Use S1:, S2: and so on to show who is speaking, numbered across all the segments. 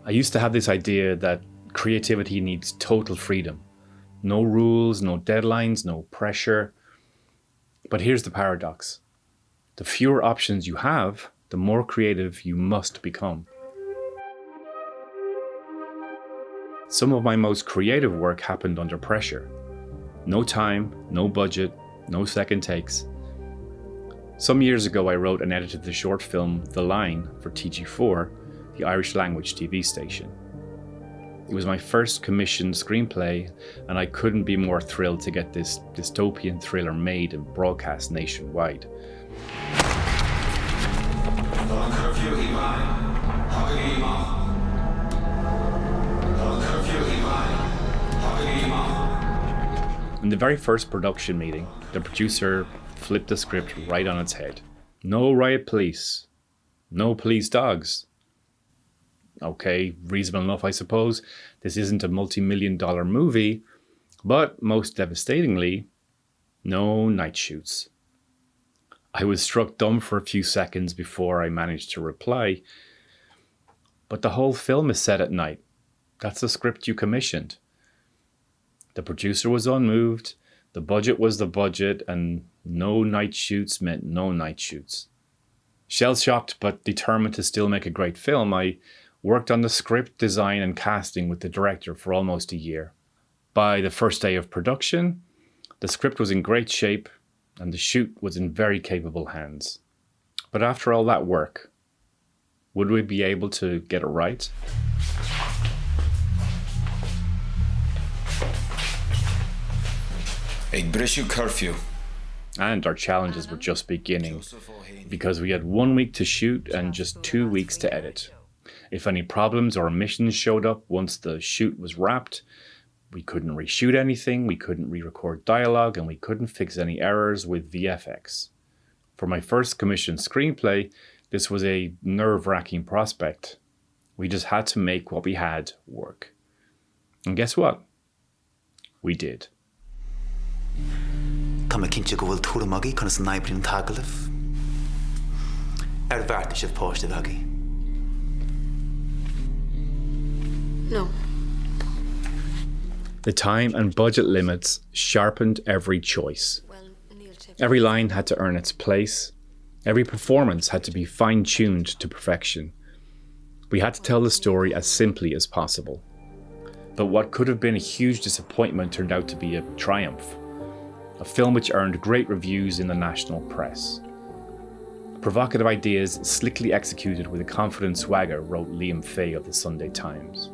S1: I used to have this idea that creativity needs total freedom. No rules, no deadlines, no pressure. But here's the paradox. The fewer options you have, the more creative you must become. Some of my most creative work happened under pressure. No time, no budget, no second takes. Some years ago, I wrote and edited the short film An Líne for TG4, the Irish language TV station. It was my first commissioned screenplay, and I couldn't be more thrilled to get this dystopian thriller made and broadcast nationwide. In the very first production meeting, the producer flipped the script right on its head. No riot police. No police dogs. Okay, reasonable enough, I suppose. This isn't a multi-million-dollar movie, but most devastatingly, no night shoots. I was struck dumb for a few seconds before I managed to reply. But the whole film is set at night. That's the script you commissioned. The producer was unmoved, the budget was the budget, and no night shoots meant no night shoots. Shell-shocked but determined to still make a great film, I worked on the script, design, and casting with the director for almost a year. By the first day of production, the script was in great shape and the shoot was in very capable hands. But after all that work, would we be able to get it right?
S2: Ag brisú curfew.
S1: And our challenges were just beginning, because we had 1 week to shoot and just 2 weeks to edit. If any problems or omissions showed up once the shoot was wrapped, we couldn't reshoot anything, we couldn't re-record dialogue, and we couldn't fix any errors with VFX. For my first commissioned screenplay, this was a nerve-wracking prospect. We just had to make what we had work. And guess what? We did.
S3: Tá me cinnte go bhfuil túramagaí chun san naibrín tagalh. Bharta sibh páiste bhagaí.
S4: No.
S1: The time and budget limits sharpened every choice. Every line had to earn its place. Every performance had to be fine-tuned to perfection. We had to tell the story as simply as possible. But what could have been a huge disappointment turned out to be a triumph. A film which earned great reviews in the national press. Provocative ideas slickly executed with a confident swagger, wrote Liam Fay of the Sunday Times.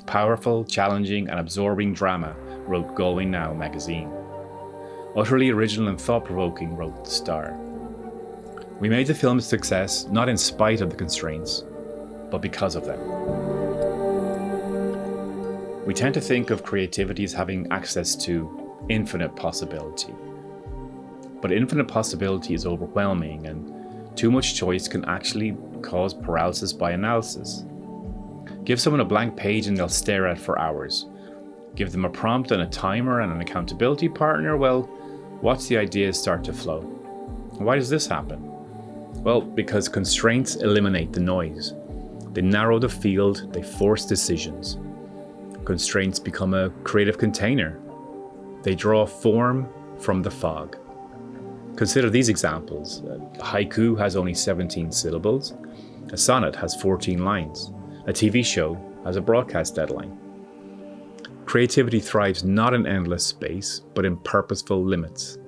S1: Powerful, challenging and absorbing drama, wrote Going Now magazine. Utterly original and thought-provoking, wrote The Star. We made the film a success not in spite of the constraints, but because of them. We tend to think of creativity as having access to infinite possibility. But infinite possibility is overwhelming, and too much choice can actually cause paralysis by analysis. Give someone a blank page and they'll stare at it for hours. Give them a prompt and a timer and an accountability partner, well, watch the ideas start to flow. Why does this happen? Well, because constraints eliminate the noise. They narrow the field, they force decisions. Constraints become a creative container. They draw form from the fog. Consider these examples. A haiku has only 17 syllables. A sonnet has 14 lines. A TV show has a broadcast deadline. Creativity thrives not in endless space, but in purposeful limits.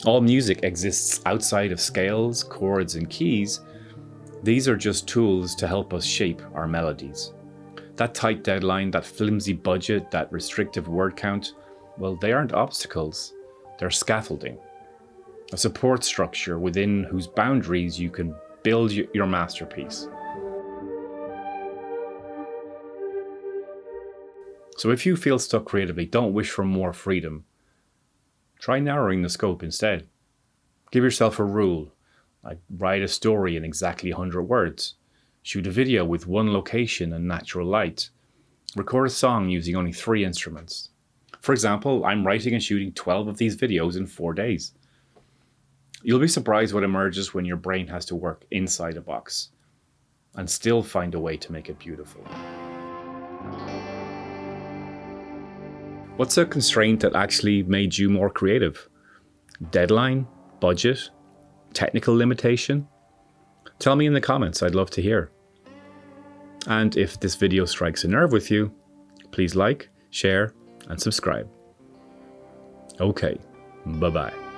S1: All music exists outside of scales, chords, and keys. These are just tools to help us shape our melodies. That tight deadline, that flimsy budget, that restrictive word count, well, they aren't obstacles, they're scaffolding. A support structure within whose boundaries you can build your masterpiece. So if you feel stuck creatively, don't wish for more freedom. Try narrowing the scope instead. Give yourself a rule, like write a story in exactly 100 words. Shoot a video with one location and natural light. Record a song using only 3 instruments. For example, I'm writing and shooting 12 of these videos in 4 days. You'll be surprised what emerges when your brain has to work inside a box. and still find a way to make it beautiful? What's a constraint that actually made you more creative? Deadline? Budget? Technical limitation? Tell me in the comments, I'd love to hear. And if this video strikes a nerve with you, please like, share, and subscribe. Okay, bye-bye.